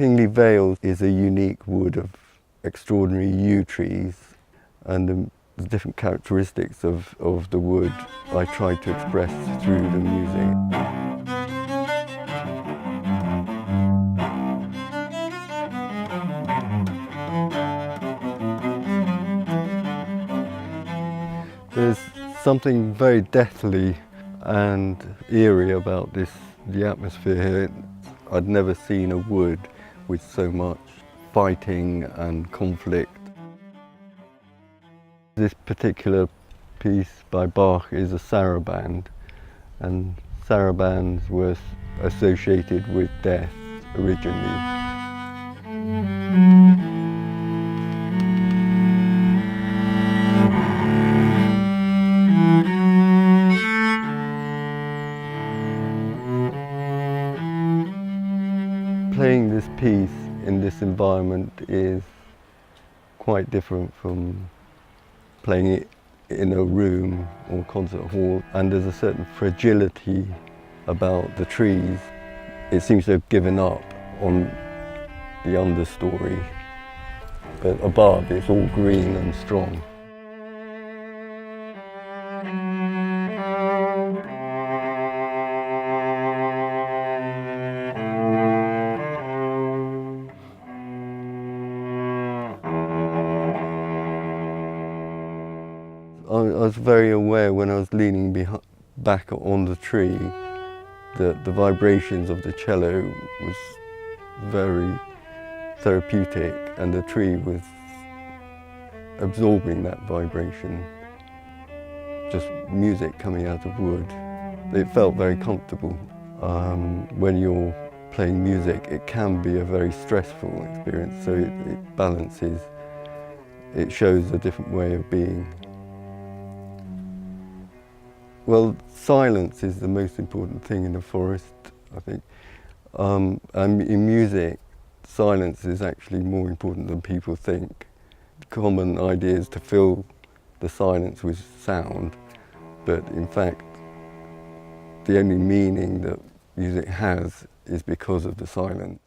Kingly Vale is a unique wood of extraordinary yew trees, and the different characteristics of the wood I try to express through the music. There's something very deathly and eerie about the atmosphere here. I'd never seen a wood with so much fighting and conflict. This particular piece by Bach is a saraband, and sarabands were associated with death originally. Playing this piece in this environment is quite different from playing it in a room or concert hall, and there's a certain fragility about the trees. It seems to have given up on the understory, but above it's all green and strong. I was very aware when I was leaning back on the tree that the vibrations of the cello was very therapeutic, and the tree was absorbing that vibration. Just music coming out of wood. It felt very comfortable. When you're playing music, it can be a very stressful experience, so it balances. It shows a different way of being. Well, silence is the most important thing in the forest, I think. And in music, silence is actually more important than people think. The common idea is to fill the silence with sound, but in fact, the only meaning that music has is because of the silence.